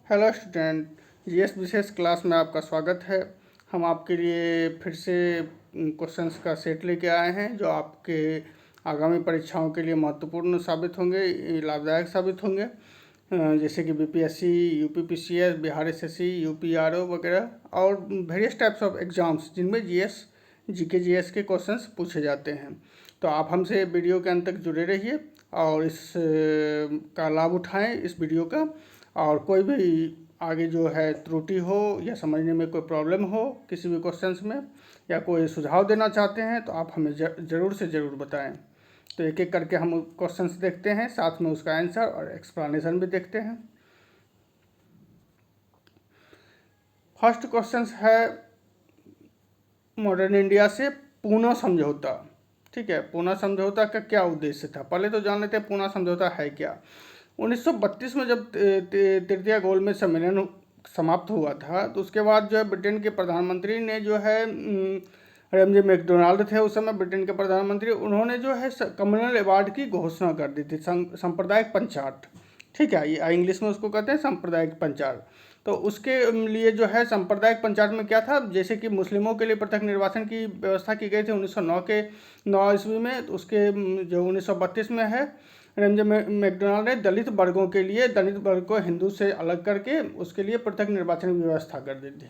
Hello student, GS विशेष class में आपका स्वागत है। हम आपके लिए फिर से क्वेश्चंस का सेट लेके आए हैं जो आपके आगामी परीक्षाओं के लिए महत्वपूर्ण साबित होंगे, लाभदायक साबित होंगे। जैसे कि बीपीएससी, यूपीपीसीएस, बिहार एसएससी, यूपीआरओ वगैरह और वेरियस टाइप्स ऑफ एग्ज़ाम्स जिनमें जीएस, जीके जीएस के क्वेश्चंस पूछे जाते हैं। तो आप हमसे वीडियो के अंत तक जुड़े रहिए और इस का लाभ उठाएं इस वीडियो का। और कोई भी आगे जो है त्रुटि हो या समझने में कोई प्रॉब्लम हो किसी भी क्वेश्चंस में या कोई सुझाव देना चाहते हैं तो आप हमें ज़रूर से ज़रूर बताएं। तो एक एक करके हम क्वेश्चंस देखते हैं, साथ में उसका आंसर और एक्सप्लेनेशन भी देखते हैं। फर्स्ट क्वेश्चन है मॉडर्न इंडिया से पूना समझौता। ठीक है, पूना समझौता का क्या उद्देश्य था, पहले तो जान लेते हैं पूना समझौता है क्या। 1932 में जब तृतीय गोलमेज सम्मेलन समाप्त हुआ था तो उसके बाद जो है ब्रिटेन के प्रधानमंत्री ने जो है रेमजे मैकडोनाल्ड थे उस समय ब्रिटेन के प्रधानमंत्री, उन्होंने जो है कम्युनल अवार्ड की घोषणा कर दी थी, सांप्रदायिक पंचायत। ठीक है, ये इंग्लिश में उसको कहते हैं सांप्रदायिक पंचायत। तो उसके लिए जो है सांप्रदायिक पंचायत में क्या था, जैसे कि मुस्लिमों के लिए पृथक निर्वाचन की व्यवस्था की गई थी 1909 के 9 ईस्वी में। तो उसके जो 1932 में है रेमजे मैकडोनाल्ड ने दलित वर्गों के लिए, दलित वर्ग को हिंदू से अलग करके उसके लिए पृथक निर्वाचन की व्यवस्था कर दी थी।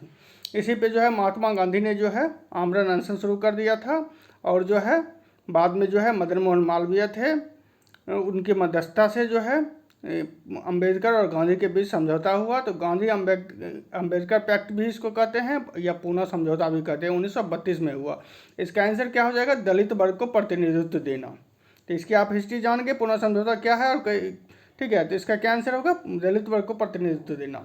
इसी पे जो है महात्मा गांधी ने जो है आमरण अनशन शुरू कर दिया था और जो है बाद में जो है मदन मोहन मालवीय थे, उनकी मध्यस्थता से जो है अंबेडकर और गांधी के बीच समझौता हुआ। तो गांधी अंबेडकर पैक्ट भी इसको कहते हैं या पूना समझौता भी कहते हैं, 1932 में हुआ। इसका आंसर क्या हो जाएगा, दलित वर्ग को प्रतिनिधित्व देना। तो इसकी आप हिस्ट्री जान के पूना समझौता क्या है और ठीक है, तो इसका क्या आंसर होगा, दलित वर्ग को प्रतिनिधित्व देना।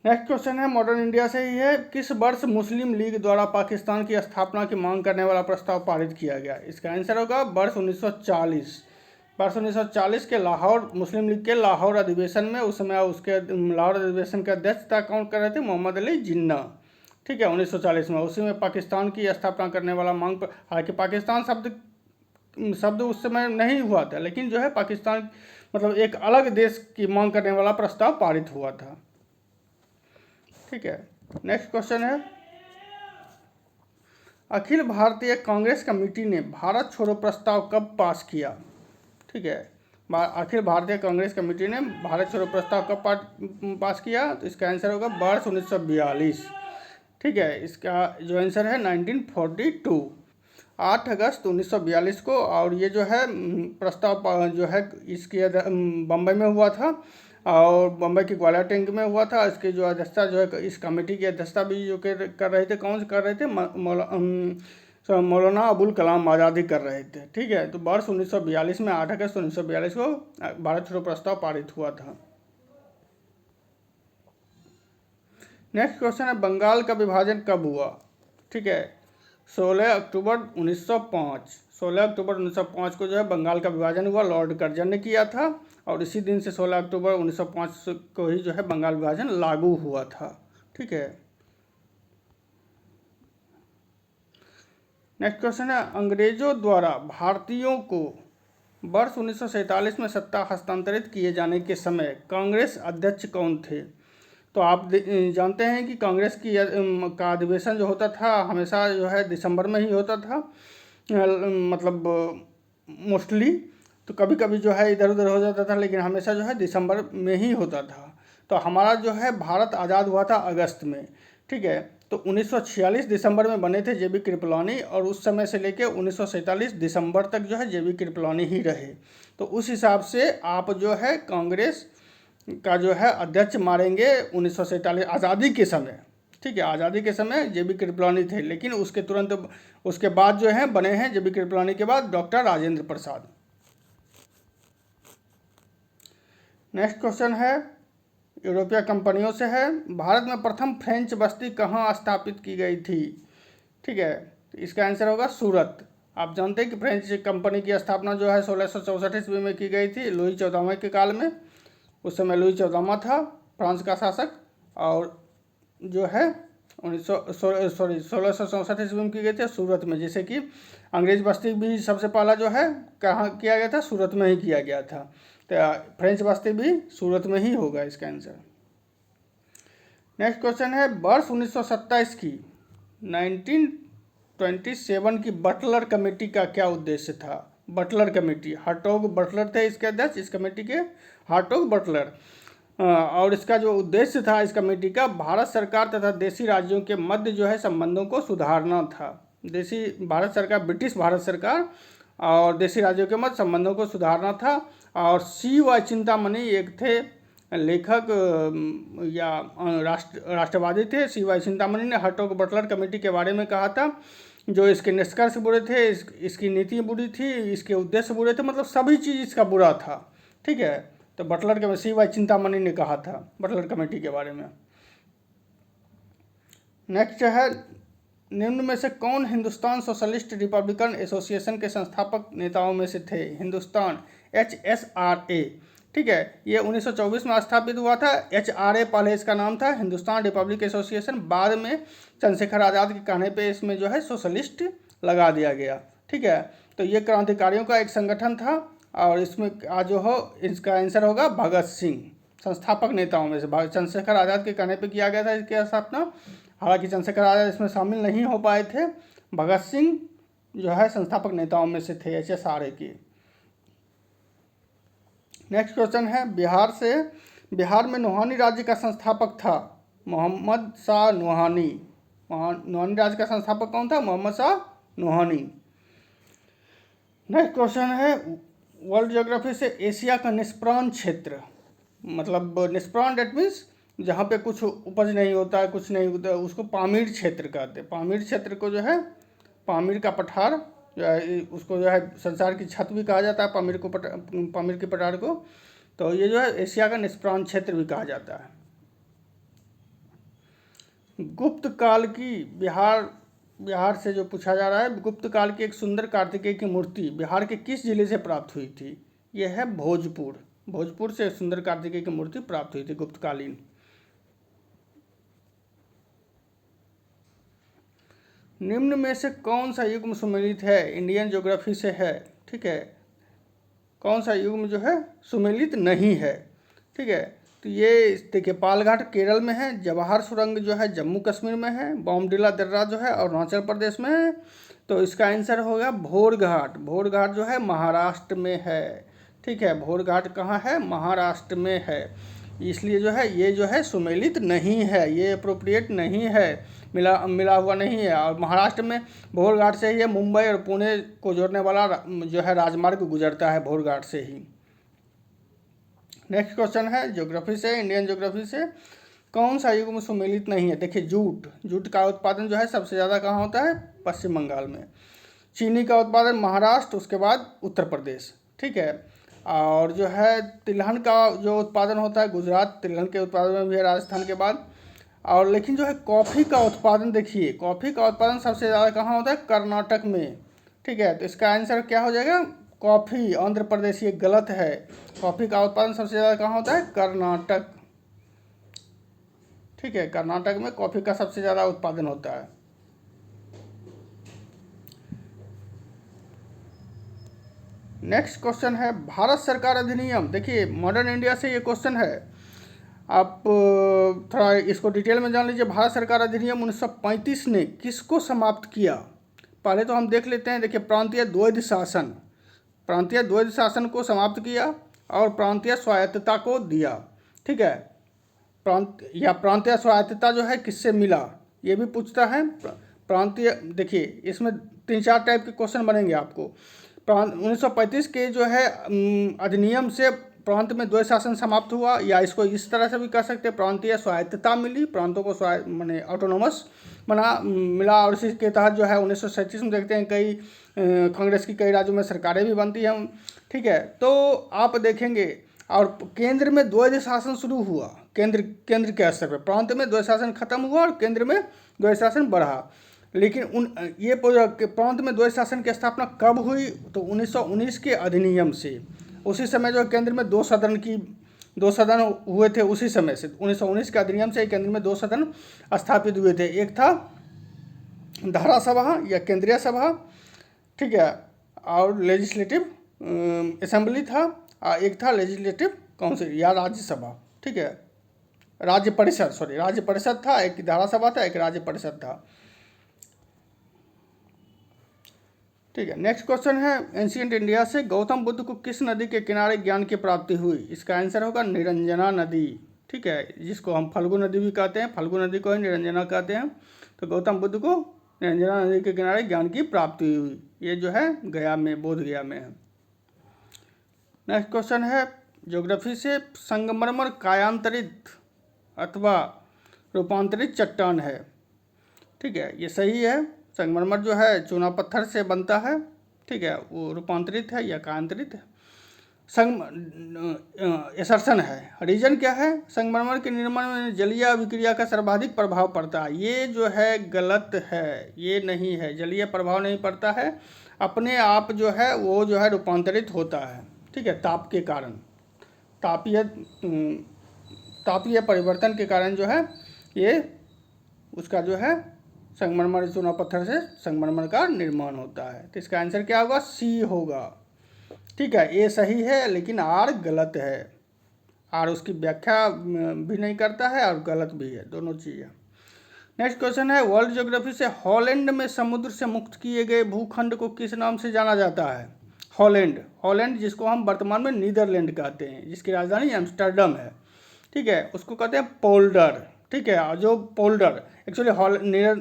नेक्स्ट क्वेश्चन है मॉडर्न इंडिया से ही है, किस वर्ष मुस्लिम लीग द्वारा पाकिस्तान की स्थापना की मांग करने वाला प्रस्ताव पारित किया गया। इसका आंसर होगा वर्ष 1940। वर्ष 1940 के लाहौर मुस्लिम लीग के लाहौर अधिवेशन में, उस समय उसके लाहौर अधिवेशन का अध्यक्षता कौन कर रहे थे, मोहम्मद अली जिन्ना। ठीक है, 1940 में उसी में पाकिस्तान की स्थापना करने वाला मांग पर, हालांकि पाकिस्तान शब्द उस समय नहीं हुआ था, लेकिन जो है पाकिस्तान मतलब एक अलग देश की मांग करने वाला प्रस्ताव पारित हुआ था। ठीक है, नेक्स्ट क्वेश्चन है, अखिल भारतीय कांग्रेस कमेटी ने भारत छोड़ो प्रस्ताव कब पास किया। ठीक है, अखिल भारतीय कांग्रेस कमेटी ने भारत छोड़ो प्रस्ताव कब पास किया, तो इसका आंसर होगा वर्ष 1942। ठीक है, इसका जो आंसर है 1942, 8 अगस्त 1942 को। और ये जो है प्रस्ताव जो है इसके बम्बई में हुआ था और बम्बई की ग्वालियर टैंक में हुआ था। इसके जो अध्यक्षता जो है इस कमेटी की अध्यक्षता भी जो कर रहे थे, कौन कर रहे थे, मौलाना अबुल कलाम आज़ादी कर रहे थे। ठीक है, तो वर्ष 1942 में 8 अगस्त 1942 को भारत छोड़ो प्रस्ताव पारित हुआ था। नेक्स्ट क्वेश्चन है, बंगाल का विभाजन कब हुआ। ठीक है, 16 अक्टूबर 1905। 16 अक्टूबर 1905 को जो है बंगाल का विभाजन हुआ, लॉर्ड कर्जन ने किया था और इसी दिन से 16 अक्टूबर 1905 को ही जो है बंगाल विभाजन लागू हुआ था। ठीक है, नेक्स्ट क्वेश्चन है, अंग्रेजों द्वारा भारतीयों को वर्ष 1947 में सत्ता हस्तांतरित किए जाने के समय कांग्रेस अध्यक्ष कौन थे। तो आप जानते हैं कि कांग्रेस की का अधिवेशन जो होता था हमेशा जो है दिसंबर में ही होता था, मतलब मोस्टली। तो कभी कभी जो है इधर उधर हो जाता था, लेकिन हमेशा जो है दिसंबर में ही होता था। तो हमारा जो है भारत आज़ाद हुआ था अगस्त में। ठीक है, तो 1946 दिसंबर में बने थे जेबी कृपलानी और उस समय से लेके 1947 दिसंबर तक जो है जेबी कृपलानी ही रहे। तो उस हिसाब से आप जो है कांग्रेस का जो है अध्यक्ष मारेंगे 1947 आज़ादी के समय। ठीक है, आज़ादी के समय जेबी कृपलानी थे, लेकिन उसके तुरंत उसके बाद जो है बने हैं जेबी कृपलानी के बाद doctor Rajendra Prasad. Next question है, यूरोपीय कंपनियों से है, भारत में प्रथम फ्रेंच बस्ती कहाँ स्थापित की गई थी। ठीक है, तो इसका आंसर होगा सूरत। आप जानते हैं कि फ्रेंच कंपनी की स्थापना जो है 1664 ईस्वी में की गई थी लुई 14वें के काल में। उस समय लुई 14वां था फ्रांस का शासक और जो है 1664 ईस्वी में की गई थी सूरत में। जैसे कि अंग्रेज बस्ती भी सबसे पहला जो है कहाँ किया गया था, सूरत में ही किया गया था। तो फ्रेंच बस्ती भी सूरत में ही होगा इसका आंसर। नेक्स्ट क्वेश्चन है, वर्ष 1927 की 1927 की बटलर कमेटी का क्या उद्देश्य था? बटलर कमेटी, हार्टोग बटलर थे इसके अध्यक्ष, इस कमेटी के हार्टोग बटलर। और इसका जो उद्देश्य था इस कमेटी का, भारत सरकार तथा देशी राज्यों के मध्य जो है संबंधों को सुधारना था। देशी भारत सरकार, ब्रिटिश भारत सरकार और देशी राज्यों के मध्य संबंधों को सुधारना था। और CY चिंतामणि एक थे लेखक या राष्ट्रवादी थे। CY चिंतामणि ने हार्टोग बटलर कमेटी के बारे में कहा था, जो इसके निष्कर्ष बुरे थे, इसकी नीति बुरी थी, इसके उद्देश्य बुरे थे, मतलब सभी चीज़ इसका बुरा था। ठीक है, तो बटलर के CY चिंतामणि ने कहा था बटलर कमेटी के बारे में। नेक्स्ट है, निम्न में से कौन हिंदुस्तान सोशलिस्ट रिपब्लिकन एसोसिएशन के संस्थापक नेताओं में से थे? हिंदुस्तान, HSRA। ठीक है, ये 1924 में स्थापित हुआ था। HRA पहले इसका नाम था, हिंदुस्तान रिपब्लिक एसोसिएशन। बाद में चंद्रशेखर आज़ाद के कहने पे इसमें जो है सोशलिस्ट लगा दिया गया। ठीक है, तो ये क्रांतिकारियों का एक संगठन था और इसमें आज जो हो इसका आंसर होगा भगत सिंह। संस्थापक नेताओं में से चंद्रशेखर आज़ाद के कहने पे किया गया था इसकी स्थापना। हालांकि चंद्रशेखर आज़ाद इसमें शामिल नहीं हो पाए थे। भगत सिंह जो है संस्थापक नेताओं में से थे HSRA के। नेक्स्ट क्वेश्चन है, बिहार में नोहानी राज्य का संस्थापक था मोहम्मद शाह नोहानी। नोहानी राज्य का संस्थापक कौन था? मोहम्मद शाह नोहानी। नेक्स्ट क्वेश्चन है, वर्ल्ड ज्योग्राफी से एशिया का निष्प्राण क्षेत्र, मतलब निष्प्राण डेट मीन्स जहाँ पे कुछ उपज नहीं होता है, कुछ नहीं होता है, उसको पामीर क्षेत्र कहते हैं। पामीर क्षेत्र को जो है पामीर का पठार जो है, उसको जो है संसार की छत भी कहा जाता है, पामीर के पठार को। तो ये जो है एशिया का निष्प्राण क्षेत्र भी कहा जाता है। गुप्त काल की बिहार से जो पूछा जा रहा है, गुप्त काल की एक सुंदर कार्तिकेय की मूर्ति बिहार के किस जिले से प्राप्त हुई थी? यह है भोजपुर से सुंदर कार्तिकेय की मूर्ति प्राप्त हुई थी गुप्तकालीन। निम्न में से कौन सा युग्म सुमेलित है? इंडियन ज्योग्राफी से है। ठीक है, कौन सा युग्म जो है सुमेलित नहीं है? ठीक है, तो ये देखिए, पालघाट केरल में है, जवाहर सुरंग जो है जम्मू कश्मीर में है, बॉमडिला दर्रा जो है अरुणाचल प्रदेश में है। तो इसका आंसर होगा भोरघाट। भोरघाट जो है महाराष्ट्र में है। ठीक है, भोरघाट कहाँ है? महाराष्ट्र में है। इसलिए जो है ये जो है सुमेलित नहीं है, ये अप्रोप्रिएट नहीं है, मिला हुआ नहीं है। और महाराष्ट्र में भोरघाट से ही ये मुंबई और पुणे को जोड़ने वाला जो है राजमार्ग गुजरता है भोरघाट से ही। नेक्स्ट क्वेश्चन है ज्योग्राफी से, इंडियन ज्योग्राफी से, कौन सा युग्म सुमेलित नहीं है? देखिए, जूट का उत्पादन जो है सबसे ज़्यादा कहाँ होता है? पश्चिम बंगाल में। चीनी का उत्पादन महाराष्ट्र, उसके बाद उत्तर प्रदेश। ठीक है, और जो है तिलहन का जो उत्पादन होता है गुजरात, तिलहन के उत्पादन में भी है राजस्थान के बाद। और लेकिन जो है कॉफ़ी का उत्पादन, देखिए कॉफ़ी का उत्पादन सबसे ज़्यादा कहाँ होता है? कर्नाटक में। ठीक है, तो इसका आंसर क्या हो जाएगा? कॉफ़ी, आंध्र प्रदेश। ये गलत है। कॉफ़ी का उत्पादन सबसे ज़्यादा कहाँ होता है? कर्नाटक। ठीक है, कर्नाटक में कॉफ़ी का सबसे ज़्यादा उत्पादन होता है। नेक्स्ट क्वेश्चन है, भारत सरकार अधिनियम। देखिए, मॉडर्न इंडिया से ये क्वेश्चन है, आप थोड़ा इसको डिटेल में जान लीजिए। भारत सरकार अधिनियम 1935 ने किसको समाप्त किया? पहले तो हम देख लेते हैं। देखिए, प्रांतीय द्वैध शासन को समाप्त किया और प्रांतीय स्वायत्तता को दिया। ठीक है, प्रांतीय स्वायत्तता जो है किससे मिला, ये भी पूछता है। प्रांतीय, देखिए इसमें 3-4 टाइप के क्वेश्चन बनेंगे आपको। 1935 के जो है अधिनियम से प्रांत में द्वैध शासन समाप्त हुआ, या इसको इस तरह से भी कह सकते हैं प्रांतीय स्वायत्तता मिली, प्रांतों को माने ऑटोनोमस मिला। और इसी के तहत जो है 1937 में देखते हैं कई कांग्रेस की कई राज्यों में सरकारें भी बनती हैं। ठीक है, तो आप देखेंगे, और केंद्र में द्वैध शासन शुरू हुआ। केंद्र के स्तर पर प्रांत में द्वैध शासन खत्म हुआ और केंद्र में द्वैध शासन बढ़ा। लेकिन ये प्रांत में द्वैध शासन की स्थापना कब हुई? तो 1919 के अधिनियम से। उसी समय जो केंद्र में दो सदन हुए थे, उसी समय से 1919 के अधिनियम से केंद्र में 2 सदन स्थापित हुए थे। एक था धारा सभा या केंद्रीय सभा, ठीक है, और लेजिस्लेटिव असेंबली था, एक था लेजिस्लेटिव काउंसिल या राज्यसभा, ठीक है, राज्य परिषद, सॉरी राज्य परिषद था, एक विधानसभा था, एक राज्य परिषद था, ठीक है। नेक्स्ट क्वेश्चन है, एंशिएंट इंडिया से गौतम बुद्ध को किस नदी के किनारे ज्ञान की प्राप्ति हुई? इसका आंसर होगा निरंजना नदी, ठीक है, जिसको हम फल्गु नदी भी कहते हैं, फल्गु नदी को ही निरंजना कहते हैं। तो गौतम बुद्ध को निरंजना नदी के किनारे ज्ञान की प्राप्ति हुई, ये जो है गया में, बोध गया में है। नेक्स्ट क्वेश्चन है, ज्योग्राफी से संगमरमर कायांतरित अथवा रूपांतरित चट्टान है, ठीक है, ये सही है। संगमरमर जो है चूना पत्थर से बनता है, ठीक है, वो रूपांतरित है या कायांतरित है। एसर्शन है। रीजन क्या है? संगमरमर के निर्माण में जलीय अभिक्रिया का सर्वाधिक प्रभाव पड़ता है, ये जो है गलत है, ये नहीं है, जलीय प्रभाव नहीं पड़ता है, अपने आप जो है वो जो है रूपांतरित होता है, ठीक है, ताप के कारण, तापीय परिवर्तन के कारण जो है ये उसका जो है संगमरमर चूना पत्थर से संगमरमर का निर्माण होता है। तो इसका आंसर क्या होगा? सी होगा, ठीक है। ए सही है लेकिन आर गलत है, आर उसकी व्याख्या भी नहीं करता है और गलत भी है, दोनों चीज़ है। नेक्स्ट क्वेश्चन है, वर्ल्ड ज्योग्राफी से हॉलैंड में समुद्र से मुक्त किए गए भूखंड को किस नाम से जाना जाता है? हॉलैंड, हॉलैंड जिसको हम वर्तमान में नीदरलैंड कहते हैं, जिसकी राजधानी एम्स्टर्डम है, ठीक है, उसको कहते हैं पोल्डर, ठीक है। और जो पोल्डर एक्चुअली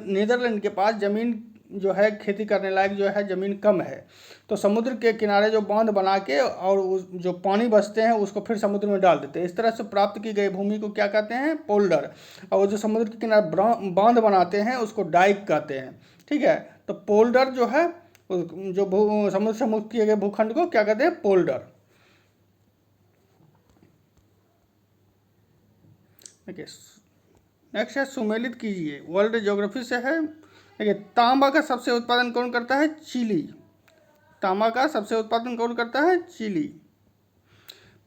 नीदरलैंड के पास ज़मीन जो है खेती करने लायक जो है ज़मीन कम है, तो समुद्र के किनारे जो बांध बना के और उस जो पानी बचते हैं उसको फिर समुद्र में डाल देते हैं, इस तरह से प्राप्त की गई भूमि को क्या कहते हैं? पोल्डर। और वो जो समुद्र के किनारे बांध बनाते हैं उसको डाइक कहते हैं, ठीक है। तो पोल्डर जो है जो समुद्र से मुक्त किए गए भूखंड को क्या कहते हैं? पोल्डर। देखिए नेक्स्ट है, सुमेलित कीजिए, वर्ल्ड ज्योग्राफी से है। देखिए तांबा का सबसे उत्पादन कौन करता है? चिली। तांबा का सबसे उत्पादन कौन करता है? चिली।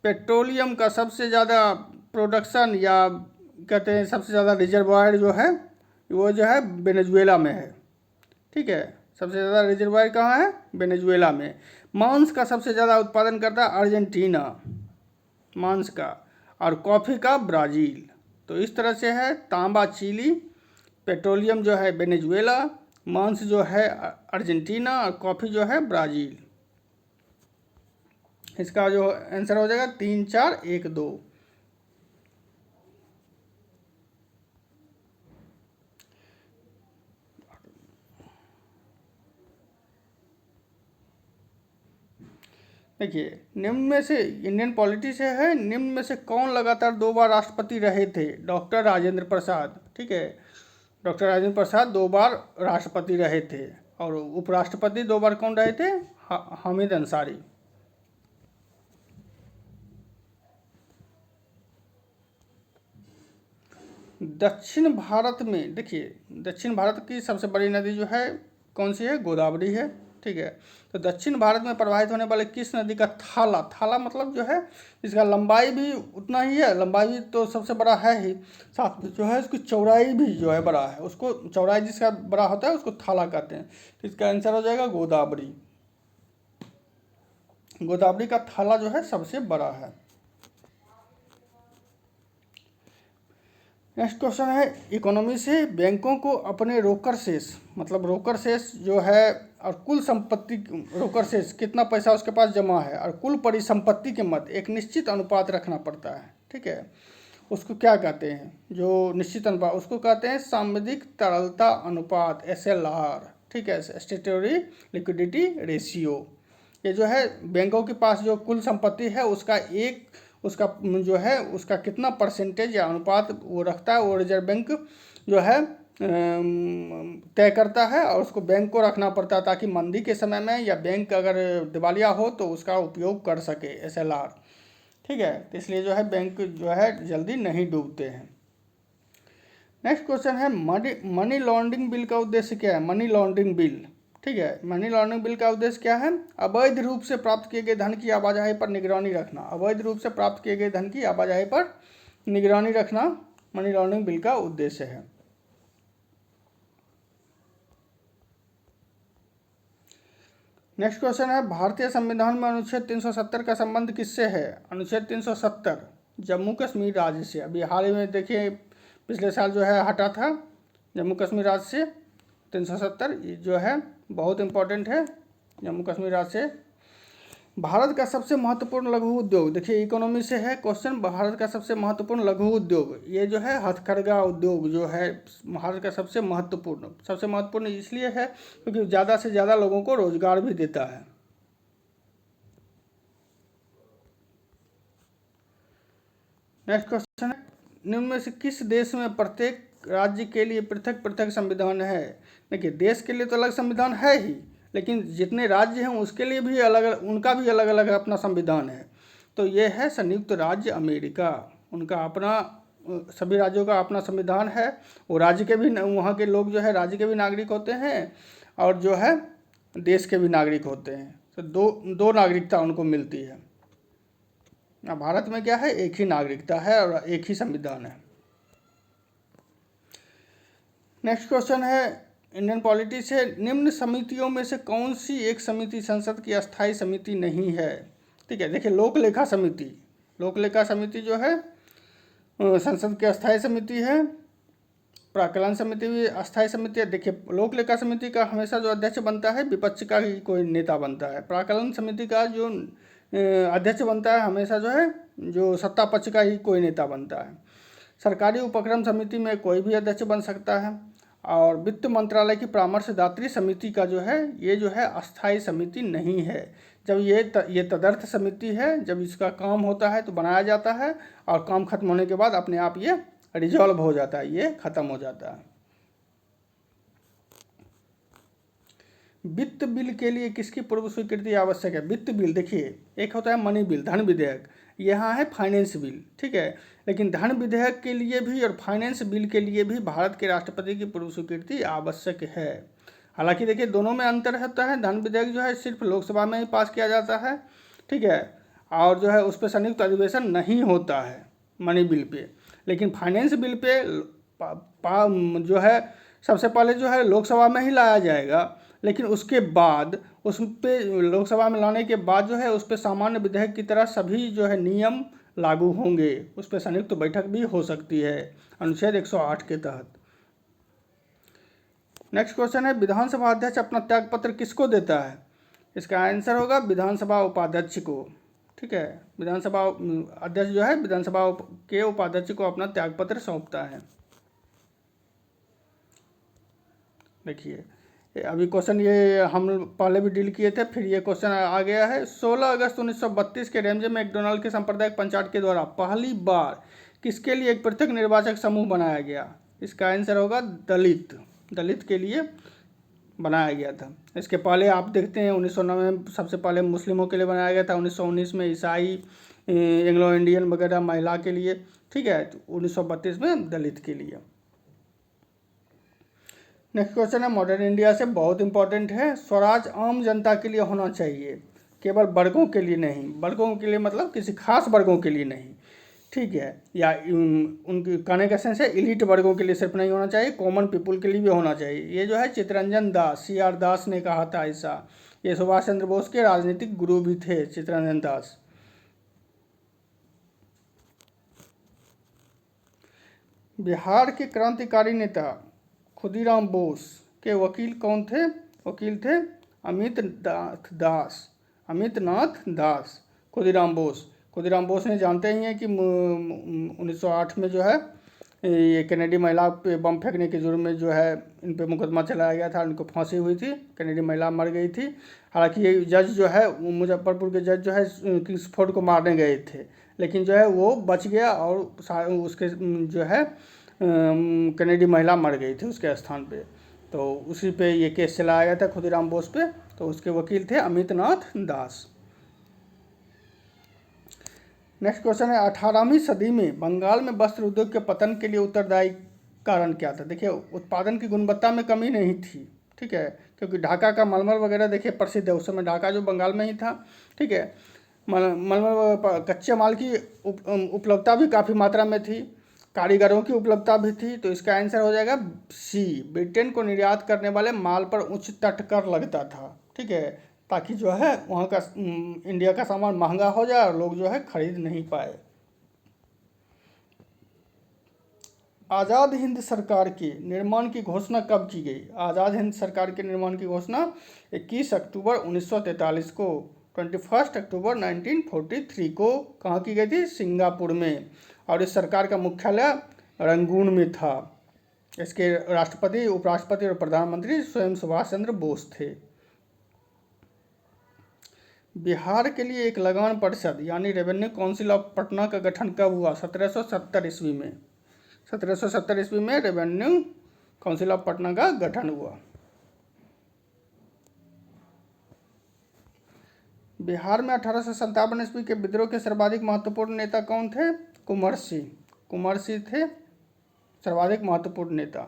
पेट्रोलियम का सबसे ज़्यादा प्रोडक्शन या कहते हैं सबसे ज़्यादा रिजर्वायर जो है वो जो है वेनेजुएला में है, ठीक है, सबसे ज़्यादा रिजर्वायर कहाँ है? वेनेजुएला में। मांस का सबसे ज़्यादा उत्पादन करता है अर्जेंटीना, मांस का, और कॉफ़ी का ब्राज़ील। तो इस तरह से है, तांबा चिली, पेट्रोलियम जो है वेनेजुएला, मांस जो है अर्जेंटीना और कॉफ़ी जो है ब्राज़ील। इसका जो आंसर हो जाएगा 3 4 1 2। देखिए निम्न में से, इंडियन पॉलिटी से है, निम्न में से कौन लगातार 2 बार राष्ट्रपति रहे थे? डॉक्टर राजेंद्र प्रसाद, ठीक है, डॉक्टर राजेंद्र प्रसाद 2 बार राष्ट्रपति रहे थे। और उपराष्ट्रपति 2 बार कौन रहे थे? हामिद अंसारी। दक्षिण भारत में, देखिए दक्षिण भारत की सबसे बड़ी नदी जो है कौन सी है? गोदावरी है, ठीक है। तो दक्षिण भारत में प्रवाहित होने वाले किस नदी का थाला, थाला मतलब जो है इसका लंबाई भी उतना ही है, लंबाई तो सबसे बड़ा है ही, साथ में जो है इसकी चौड़ाई भी जो है बड़ा है, उसको चौड़ाई जिसका बड़ा होता है उसको थाला कहते हैं। तो इसका आंसर हो जाएगा गोदावरी। गोदावरी का थाला जो है सबसे बड़ा है। नेक्स्ट क्वेश्चन है, इकोनॉमी से बैंकों को अपने रोकड़ शेष, मतलब रोकड़ शेष जो है और कुल संपत्ति, रोकड़ शेष कितना पैसा उसके पास जमा है और कुल परिसंपत्ति के मध्य एक निश्चित अनुपात रखना पड़ता है, ठीक है, उसको क्या कहते हैं? जो निश्चित अनुपात उसको कहते हैं सांविधिक तरलता अनुपात, SLR, ठीक है, स्टैट्यूटरी लिक्विडिटी रेशियो। ये जो है बैंकों के पास जो कुल संपत्ति है उसका जो है उसका कितना परसेंटेज या अनुपात वो रखता है, वो रिजर्व बैंक जो है तय करता है, और उसको बैंक को रखना पड़ता है ताकि मंदी के समय में या बैंक अगर दिवालिया हो तो उसका उपयोग कर सके, SLR, ठीक है। तो इसलिए जो है बैंक जो है जल्दी नहीं डूबते हैं। नेक्स्ट क्वेश्चन है, मनी लॉन्ड्रिंग बिल का उद्देश्य क्या है? मनी लॉन्ड्रिंग बिल, ठीक है, मनी लॉन्ड्रिंग बिल का उद्देश्य क्या है? अवैध रूप से प्राप्त किए गए धन की आवाजाही पर निगरानी रखना। अवैध रूप से प्राप्त किए गए धन की आवाजाही पर निगरानी रखना मनी लॉन्ड्रिंग बिल का उद्देश्य है। नेक्स्ट क्वेश्चन है, भारतीय संविधान में अनुच्छेद 370 का संबंध किससे है? अनुच्छेद 370 जम्मू कश्मीर राज्य से। अभी हाल ही में देखिए पिछले साल जो है हटा था जम्मू कश्मीर राज्य से 370, जो है बहुत इम्पोर्टेंट है जम्मू कश्मीर राज्य से। भारत का सबसे महत्वपूर्ण लघु उद्योग, देखिए इकोनॉमी से है क्वेश्चन। भारत का सबसे महत्वपूर्ण लघु उद्योग, ये जो है हथकरघा उद्योग जो है भारत का सबसे महत्वपूर्ण इसलिए है क्योंकि ज़्यादा से ज़्यादा लोगों को रोजगार भी देता है। नेक्स्ट क्वेश्चन है, निम्न में से किस देश में प्रत्येक राज्य के लिए पृथक पृथक संविधान है? देखिए देश के लिए तो अलग संविधान है ही, लेकिन जितने राज्य हैं उसके लिए भी उनका भी अलग अलग अपना संविधान है। तो ये है संयुक्त राज्य अमेरिका, उनका अपना सभी राज्यों का अपना संविधान है। वो राज्य के भी, वहाँ के लोग जो है राज्य के भी नागरिक होते हैं और जो है देश के भी नागरिक होते हैं। तो दो नागरिकता उनको मिलती है। भारत में क्या है, एक ही नागरिकता है और एक ही संविधान है। नेक्स्ट क्वेश्चन है, इंडियन पॉलिटी से निम्न समितियों में से कौन सी एक समिति संसद की अस्थायी समिति नहीं है? ठीक है, देखिए लोक लेखा समिति जो है संसद की अस्थायी समिति है। प्राक्कलन समिति भी अस्थायी समिति है। देखिए लोक लेखा समिति का हमेशा जो अध्यक्ष बनता है विपक्ष का ही कोई नेता बनता है। प्राक्कलन समिति का जो अध्यक्ष बनता है हमेशा जो है जो सत्ता पक्ष का ही कोई नेता बनता है। सरकारी उपक्रम समिति में कोई भी अध्यक्ष बन सकता है। और वित्त मंत्रालय की परामर्शदात्री समिति का जो है ये जो है अस्थायी समिति नहीं है। जब ये तदर्थ समिति है, जब इसका काम होता है तो बनाया जाता है और काम खत्म होने के बाद अपने आप ये रिजॉल्व हो जाता है, ये खत्म हो जाता है। वित्त बिल के लिए किसकी पूर्व स्वीकृति आवश्यक है? वित्त बिल, देखिए एक होता है मनी बिल, धन विधेयक, यहाँ है फाइनेंस बिल, ठीक है। लेकिन धन विधेयक के लिए भी और फाइनेंस बिल के लिए भी भारत के राष्ट्रपति की पूर्व स्वीकृति आवश्यक है। हालांकि देखिए दोनों में अंतर होता है। धन विधेयक जो है सिर्फ लोकसभा में ही पास किया जाता है, ठीक है, और जो है उस पर संयुक्त अधिवेशन नहीं होता है मनी बिल पे। लेकिन फाइनेंस बिल पे जो है सबसे पहले जो है लोकसभा में ही लाया जाएगा, लेकिन उसके बाद उस पे लोकसभा में लाने के बाद जो है उस पर सामान्य विधेयक की तरह सभी जो है नियम लागू होंगे। उस पर संयुक्त बैठक भी हो सकती है अनुच्छेद 108 के तहत। नेक्स्ट क्वेश्चन है, विधानसभा अध्यक्ष अपना त्यागपत्र किसको देता है? इसका आंसर होगा विधानसभा उपाध्यक्ष को, ठीक है। विधानसभा अध्यक्ष जो है विधानसभा के उपाध्यक्ष को अपना त्यागपत्र सौंपता है। देखिए अभी क्वेश्चन ये हम पहले भी डील किए थे, फिर ये क्वेश्चन आ गया है। 16 अगस्त 1932 के रेमजे मैकडोनाल्ड के सांप्रदायिक पंचायत के द्वारा पहली बार किसके लिए एक पृथक निर्वाचक समूह बनाया गया? इसका आंसर होगा दलित के लिए बनाया गया था। इसके पहले आप देखते हैं 1909 में सबसे पहले मुस्लिमों के लिए बनाया गया था, 1919 में ईसाई, एंग्लो इंडियन वगैरह महिला के लिए, ठीक है, 1932 में दलित के लिए। नेक्स्ट क्वेश्चन है, मॉडर्न इंडिया से बहुत इंपॉर्टेंट है। स्वराज आम जनता के लिए होना चाहिए, केवल वर्गों के लिए नहीं। वर्गों के लिए मतलब किसी खास वर्गों के लिए नहीं, ठीक है, या उनकी कहने का सेंस है इलीट वर्गों के लिए सिर्फ नहीं होना चाहिए, कॉमन पीपुल के लिए भी होना चाहिए। ये जो है चित्तरंजन दास, CR दास ने कहा था ऐसा। ये सुभाष चंद्र बोस के राजनीतिक गुरु भी थे चित्तरंजन दास। बिहार के क्रांतिकारी नेता खुदीराम बोस के वकील कौन थे? वकील थे अमितनाथ दास। खुदीराम बोस ने जानते ही हैं कि 1908 में जो है ये कैनेडी महिला पे बम फेंकने के जुर्म में जो है इन पे मुकदमा चलाया गया था, उनको फांसी हुई थी, कैनेडी महिला मर गई थी। हालांकि ये जज जो है मुजफ्फरपुर के जज जो है किंग्सफोर्ड को मारने गए थे, लेकिन जो है वो बच गया और उसके जो है कैनेडी महिला मर गई थी उसके स्थान पे। तो उसी पे ये केस चलाया गया था खुदीराम बोस पे। तो उसके वकील थे अमितनाथ दास। नेक्स्ट क्वेश्चन है, 18वीं सदी में बंगाल में वस्त्र उद्योग के पतन के लिए उत्तरदायी कारण क्या था? देखिए उत्पादन की गुणवत्ता में कमी नहीं थी, ठीक है, क्योंकि ढाका का मलमल वगैरह देखिए प्रसिद्ध है। उस समय ढाका जो बंगाल में ही था, ठीक है, मलमल कच्चे माल की उपलब्धता भी काफ़ी मात्रा में थी, कारीगरों की उपलब्धता भी थी। तो इसका आंसर हो जाएगा C, ब्रिटेन को निर्यात करने वाले माल पर उच्च तट कर लगता था, ठीक है। ताकि जो है वहाँ का इंडिया का सामान महंगा हो जाए और लोग जो है खरीद नहीं पाए। आज़ाद हिंद सरकार के निर्माण की घोषणा कब की गई? आज़ाद हिंद सरकार के निर्माण की घोषणा 21 अक्टूबर 1943 को, 21 अक्टूबर 1943 को कहाँ की गई थी? सिंगापुर में। और इस सरकार का मुख्यालय रंगून में था। इसके राष्ट्रपति, उपराष्ट्रपति और प्रधानमंत्री स्वयं सुभाष चंद्र बोस थे। बिहार के लिए एक लगान परिषद यानी रेवेन्यू काउंसिल ऑफ पटना का गठन कब हुआ? 1770 ईस्वी में। 1770 ईस्वी में रेवेन्यू काउंसिल ऑफ पटना का गठन हुआ। बिहार में 1857 ईस्वी के विद्रोह के सर्वाधिक महत्वपूर्ण नेता कौन थे? कुंवर सिंह। कुंवर सिंह थे सर्वाधिक महत्वपूर्ण नेता।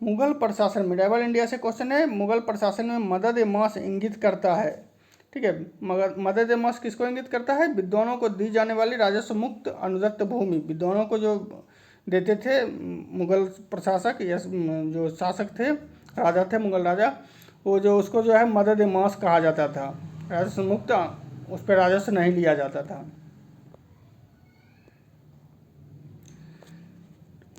मुगल प्रशासन, मिडाइवल इंडिया से क्वेश्चन है, मुगल प्रशासन में मदद ए मास इंगित करता है। ठीक है, मगर मदद ए मास किसको इंगित करता है? विद्वानों को दी जाने वाली राजस्व मुक्त अनुदत्त भूमि। विद्वानों को जो देते थे मुगल प्रशासक या जो शासक थे, राजा थे, मुगल राजा, वो जो उसको जो है मदद ए मास कहा जाता था। राजस्व मुक्त, उस पर राजस्व नहीं लिया जाता था।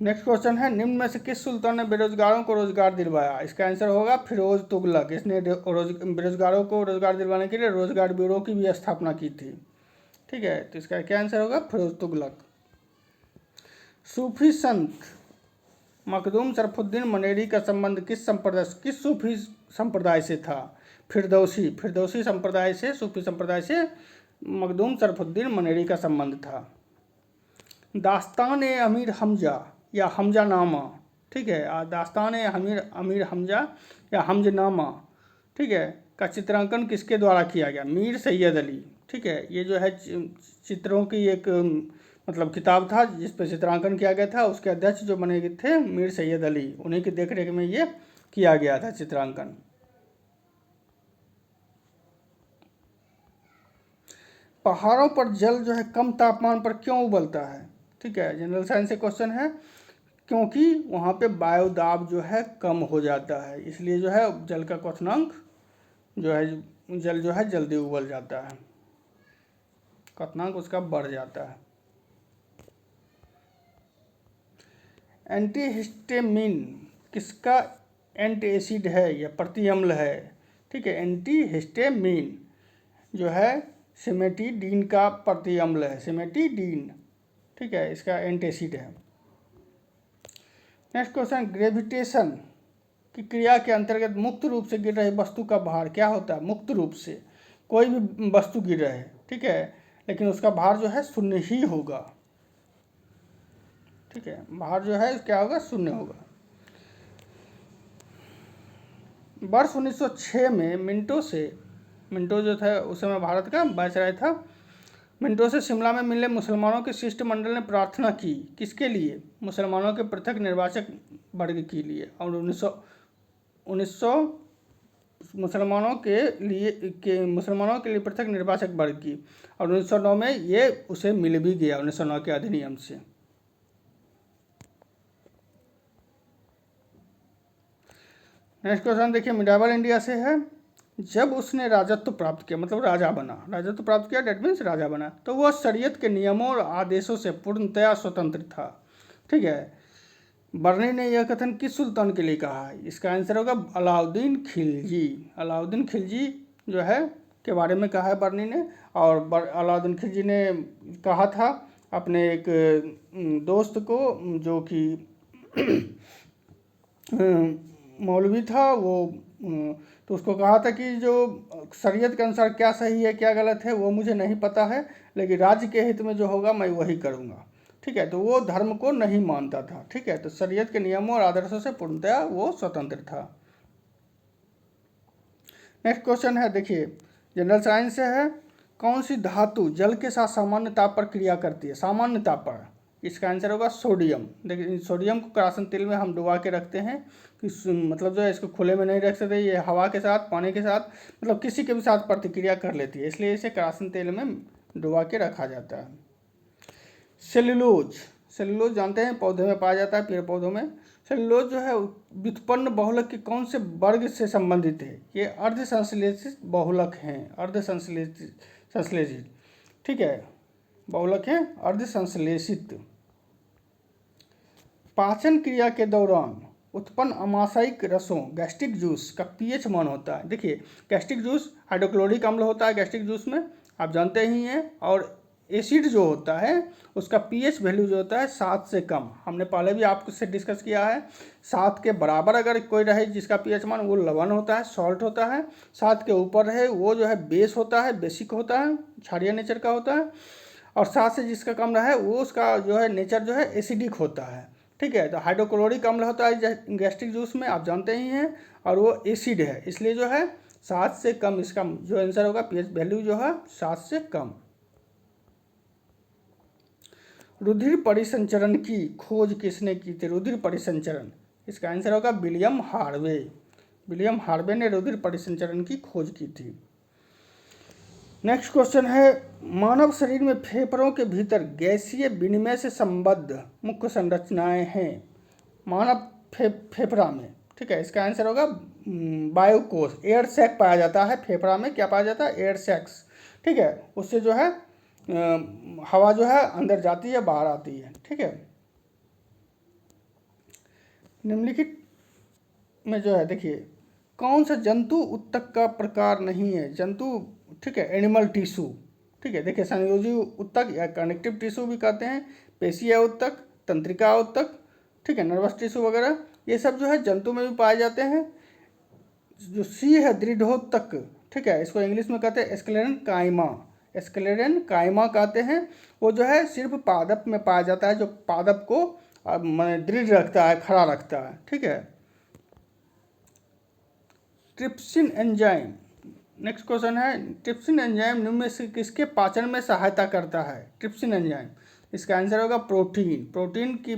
नेक्स्ट क्वेश्चन है, निम्न में से किस सुल्तान ने बेरोजगारों को रोजगार दिलवाया? इसका आंसर होगा फिरोज तुगलक। इसने बेरोजगारों को रोजगार दिलवाने के लिए रोजगार ब्यूरो की भी स्थापना की थी। ठीक है, तो इसका क्या आंसर होगा? फिरोज तुगलक। सूफी संत मखदूम शरफुद्दीन मनेरी का संबंध किस सूफी संप्रदाय से था? फिरदौसी संप्रदाय से, सूफी संप्रदाय से मखदूम शरफुद्दीन मनेरी का संबंध था। दास्तान ए अमीर हमजा या हमजानामा, ठीक है, दास्तान ए अमीर हमजा या हमजनामा, ठीक है, का चित्रांकन किसके द्वारा किया गया? मीर सैयद अली। ठीक है, ये जो है चित्रों की एक मतलब किताब था जिस पर चित्रांकन किया गया था। उसके अध्यक्ष जो बने थे मीर सैयद अली, उन्हीं की देखरेख में ये किया गया था चित्रांकन। पहाड़ों पर जल जो है कम तापमान पर क्यों उबलता है? ठीक है, जनरल साइंस से क्वेश्चन है। क्योंकि वहाँ पे वायु दाब जो है कम हो जाता है, इसलिए जो है जल का क्वथनांक जो है, जल जो है जल्दी उबल जाता है, क्वथनांक उसका बढ़ जाता है। एंटीहिस्टामिन किसका एंटीएसिड है या प्रतिअम्ल है? ठीक है, एंटीहिस्टामिन जो है सिमेटिडीन का प्रतिअम्ल है, सिमेटिडीन। ठीक है, इसका एंटीएसिड है। नेक्स्ट क्वेश्चन, ग्रेविटेशन की क्रिया के अंतर्गत मुक्त रूप से गिर रही वस्तु का भार क्या होता है? मुक्त रूप से कोई भी वस्तु गिर रहे, ठीक है, लेकिन उसका भार जो है शून्य ही होगा। ठीक है, भार जो है क्या होगा? शून्य होगा। वर्ष 1906 में मिंटो जो था उस समय भारत का वायसराय था। मिंटो से शिमला में मिले मुसलमानों के शिष्टमंडल ने प्रार्थना की, किसके लिए? मुसलमानों के पृथक निर्वाचक वर्ग के लिए। और 1900 मुसलमानों के लिए पृथक निर्वाचक वर्ग की। और 1909 में ये उसे मिल भी गया, 1909 के अधिनियम से। नेक्स्ट क्वेश्चन देखिए, मिडाइवल इंडिया से है। जब उसने राजत्व प्राप्त किया, मतलब राजा बना, राजत्व प्राप्त किया डेट मीन्स राजा बना, तो वह शरीयत के नियमों और आदेशों से पूर्णतया स्वतंत्र था। ठीक है, बर्नी ने यह कथन किस सुल्तान के लिए कहा है? इसका आंसर होगा अलाउद्दीन खिलजी। अलाउद्दीन खिलजी जो है के बारे में कहा है बर्नी ने। और अलाउद्दीन खिलजी ने कहा था अपने एक दोस्त को जो कि मौलवी था, वो तो उसको कहा था कि जो शरीयत के अनुसार क्या सही है क्या गलत है वो मुझे नहीं पता है, लेकिन राज्य के हित में जो होगा मैं वही करूँगा। ठीक है, तो वो धर्म को नहीं मानता था। ठीक है, तो शरीयत के नियमों और आदर्शों से पूर्णतया वो स्वतंत्र था। नेक्स्ट क्वेश्चन है, देखिए जनरल साइंस से है। कौन सी धातु जल के साथ सामान्य ताप पर क्रिया करती है? सामान्य ताप पर। इसका आंसर होगा सोडियम। देखिए सोडियम को करासन तेल में हम डुबा के रखते हैं कि मतलब जो है इसको खुले में नहीं रख सकते, ये हवा के साथ, पानी के साथ, मतलब किसी के भी साथ प्रतिक्रिया कर लेती है, इसलिए इसे करासन तेल में डुबा के रखा जाता है। सेल्यूलोज जानते हैं पौधे में पाया जाता है, पेड़ पौधों में। सेलुलोज जो है व्युत्पन्न बहुलक के कौन से वर्ग से संबंधित है? ये अर्ध संश्लेषित बहुलक हैं, अर्ध संश्लेषित, ठीक है, बहुलक हैं अर्ध संश्लेषित। पाचन क्रिया के दौरान उत्पन्न अमाशयिक रसों गैस्ट्रिक जूस का पीएच मान होता है। देखिए गैस्ट्रिक जूस हाइड्रोक्लोरिक अम्ल होता है गैस्ट्रिक जूस में, आप जानते ही हैं, और एसिड जो होता है उसका पीएच वैल्यू जो होता है 7 से कम, हमने पहले भी आपसे डिस्कस किया है। 7 के बराबर अगर कोई रहे जिसका पीएच मान, वो लवण होता है, सॉल्ट होता है। 7 के ऊपर रहे वो जो है बेस होता है, बेसिक होता है, क्षारीय नेचर का होता है। और 7 से जिसका कम रहा है वो उसका जो है नेचर जो है एसिडिक होता है, ठीक है। तो हाइड्रोक्लोरिक अम्ल होता है गैस्ट्रिक जूस में, आप जानते ही हैं, और वो एसिड है, इसलिए जो है 7 से कम इसका जो आंसर होगा, पीएच वैल्यू जो है 7 से कम। रुधिर परिसंचरण की खोज किसने की थी? रुधिर परिसंचरण, इसका आंसर होगा विलियम हार्वे। विलियम हार्वे ने रुधिर परिसंचरण की खोज की थी। नेक्स्ट क्वेश्चन है, मानव शरीर में फेफड़ों के भीतर गैसीय विनिमय से संबद्ध मुख्य संरचनाएं हैं। मानव फेफड़ा में, ठीक है, इसका आंसर होगा वायुकोश, एयर सैक पाया जाता है फेफड़ा में। क्या पाया जाता है? एयर सैक्स, ठीक है, उससे जो है हवा जो है अंदर जाती है बाहर आती है, ठीक है। निम्नलिखित में जो है देखिए कौन सा जंतु उत्तक का प्रकार नहीं है? जंतु, ठीक है, एनिमल टिश्यू, ठीक है। देखिए संयोजी उत्तक या कनेक्टिव टिश्यू भी कहते हैं, पेशीय उत्तक, तंत्रिका उत्तक, ठीक है, नर्वस टिश्यू वगैरह, ये सब जो है जंतु में भी पाए जाते हैं। जो सी है दृढ़ोत्तक, ठीक है, इसको इंग्लिश में कहते हैं स्क्लेरन काइमा, स्क्लेरन काइमा कहते हैं। वो जो है सिर्फ पादप में पाया जाता है, जो पादप को दृढ़ रखता है, खड़ा रखता है, ठीक है। ट्रिप्सिन एंजाइम, नेक्स्ट क्वेश्चन है, ट्रिप्सिन एंजाइम निम्न में से किसके पाचन में सहायता करता है? ट्रिप्सिन एंजाइम, इसका आंसर होगा प्रोटीन। प्रोटीन की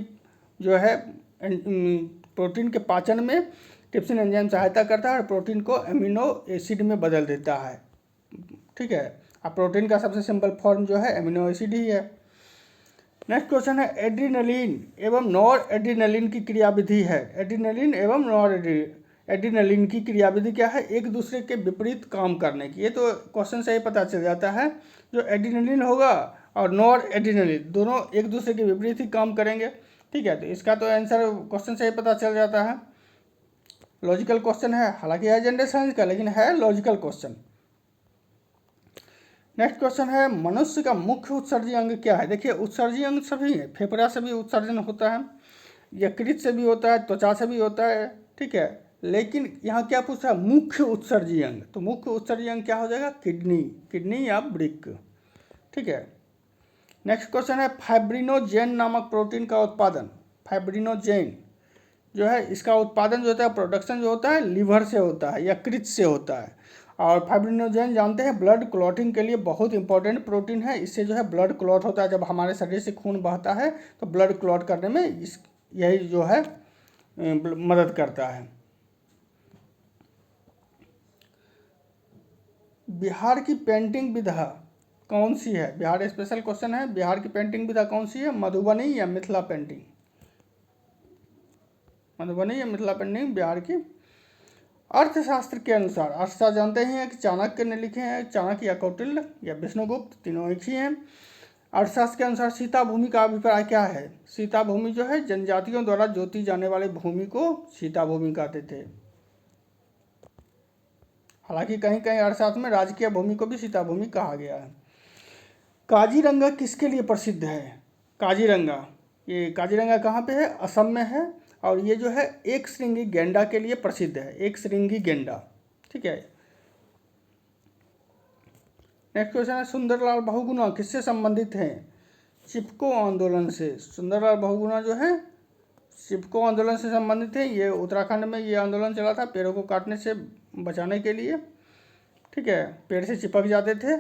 जो है प्रोटीन के पाचन में ट्रिप्सिन एंजाइम सहायता करता है और प्रोटीन को एमिनो एसिड में बदल देता है, ठीक है। अब प्रोटीन का सबसे सिंपल फॉर्म जो है एमिनो एसिड ही है। नेक्स्ट क्वेश्चन है, एड्रीनलिन एवं नॉर एड्रीनलिन की क्रियाविधि है। एड्रीनलिन एवं नॉर एड्रीनलिन की क्रियाविधि क्या है? एक दूसरे के विपरीत काम करने की। ये तो क्वेश्चन से ही पता चल जाता है, जो एड्रीनलिन होगा और नॉर एड्रीनलिन दोनों एक दूसरे के विपरीत ही काम करेंगे, ठीक है। तो इसका तो आंसर क्वेश्चन से ही पता चल जाता है। लॉजिकल क्वेश्चन है, हालांकि है जनरल साइंस का, लेकिन है लॉजिकल क्वेश्चन। नेक्स्ट क्वेश्चन है, मनुष्य का मुख्य उत्सर्जी अंग क्या है? देखिए उत्सर्जी अंग सभी है, फेफड़ा से भी उत्सर्जन होता है, यकृत से भी होता है, त्वचा से भी होता है, ठीक है। लेकिन यहाँ क्या पूछ रहा है? मुख्य उत्सर्जी अंग, तो मुख्य उत्सर्जी अंग क्या हो जाएगा? किडनी, किडनी या वृक्क, ठीक है। नेक्स्ट क्वेश्चन है, फाइब्रिनोजेन नामक प्रोटीन का उत्पादन, फाइब्रिनोजेन जो है इसका उत्पादन जो होता है, प्रोडक्शन जो होता है लीवर से होता है, यकृत से होता है। और फाइब्रिनोजेन जानते हैं ब्लड क्लॉटिंग के लिए बहुत इंपॉर्टेंट प्रोटीन है। इससे जो है ब्लड क्लॉट होता है, जब हमारे शरीर से खून बहता है तो ब्लड क्लॉट करने में यही जो है मदद करता है। बिहार की पेंटिंग विधा कौन सी है? बिहार स्पेशल क्वेश्चन है, बिहार की पेंटिंग विधा कौन सी है? मधुबनी या मिथिला पेंटिंग? मधुबनी या मिथिला पेंटिंग बिहार की। अर्थशास्त्र के अनुसार, अर्थशास्त्र जानते हैं कि चाणक्य ने लिखे हैं, चाणक्य या कौटिल्य या विष्णुगुप्त, तीनों एक ही हैं। अर्थशास्त्र के अनुसार सीता भूमि का अभिप्राय क्या है? सीता भूमि जो है जनजातियों द्वारा जोती जाने वाली भूमि को सीता भूमि कहते थे। हालांकि कहीं कहीं अर्थशास्त्र में राजकीय भूमि को भी सीता भूमि कहा गया है। काजीरंगा किसके लिए प्रसिद्ध है? काजीरंगा, ये काजीरंगा कहाँ पे है? असम में है, और ये जो है एक श्रृंगी गेंडा के लिए प्रसिद्ध है, एक श्रृंगी गेंडा, ठीक है। नेक्स्ट क्वेश्चन है, सुंदरलाल बहुगुणा किससे संबंधित हैं? चिपको आंदोलन से। सुंदरलाल बहुगुणा जो है चिपको आंदोलन से संबंधित है। ये उत्तराखंड में ये आंदोलन चला था पेड़ों को काटने से बचाने के लिए, ठीक है, पेड़ से चिपक जाते थे।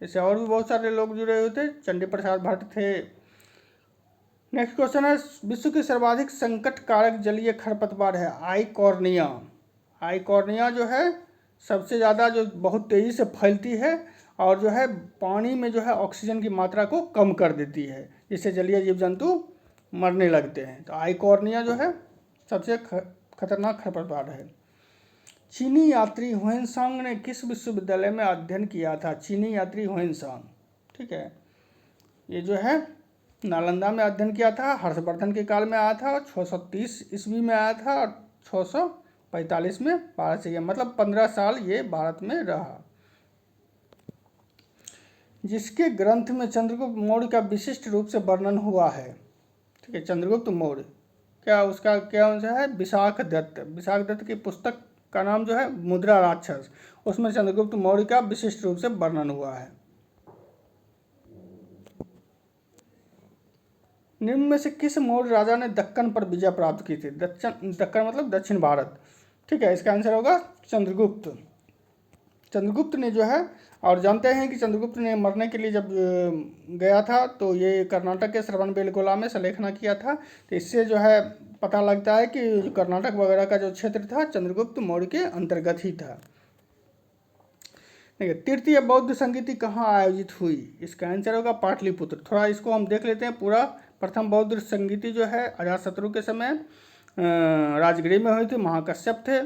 इससे और भी बहुत सारे लोग जुड़े हुए थे, चंडी प्रसाद भट्ट थे। नेक्स्ट क्वेश्चन है, विश्व की सर्वाधिक संकट कारक जलीय खरपतवार है आइकॉर्निया। आइकॉर्निया जो है सबसे ज़्यादा जो बहुत तेज़ी से फैलती है और जो है पानी में जो है ऑक्सीजन की मात्रा को कम कर देती है, जिससे जलीय जीव जंतु मरने लगते हैं। तो आइकॉर्निया जो है सबसे खतरनाक खरपतवार है। चीनी यात्री ह्वेनसांग ने किस विश्वविद्यालय में अध्ययन किया था? चीनी यात्री ह्वेनसांग, ठीक है, ये जो है नालंदा में अध्ययन किया था, हर्षवर्धन के काल में आया था, और 630 ईस्वी में आया था, और 645 में भारत से गया, मतलब 15 साल ये भारत में रहा। जिसके ग्रंथ में चंद्रगुप्त मौर्य का विशिष्ट रूप से वर्णन हुआ है, ठीक है, चंद्रगुप्त मौर्य, क्या उसका क्या है? विशाख दत्त। विशाख दत्त की पुस्तक का नाम जो है मुद्रा राक्षस, उसमें चंद्रगुप्त मौर्य का विशिष्ट रूप से वर्णन हुआ है। निम्न में से किस मौर्य राजा ने दक्कन पर विजय प्राप्त की थी? दक्कन मतलब दक्षिण भारत, ठीक है, इसका आंसर होगा चंद्रगुप्त। चंद्रगुप्त ने जो है, और जानते हैं कि चंद्रगुप्त ने मरने के लिए जब गया था तो ये कर्नाटक के श्रवणबेलगोला में सलेखना किया था। तो इससे जो है पता लगता है कि कर्नाटक वगैरह का जो क्षेत्र था चंद्रगुप्त मौर्य के अंतर्गत ही था। देखिए, तृतीय बौद्ध संगीति कहाँ आयोजित हुई? इसका आंसर होगा पाटलिपुत्र। थोड़ा इसको हम देख लेते हैं पूरा। प्रथम बौद्ध संगीति जो है अजातशत्रु के समय राजगृह में हुई थी, महाकश्यप थे।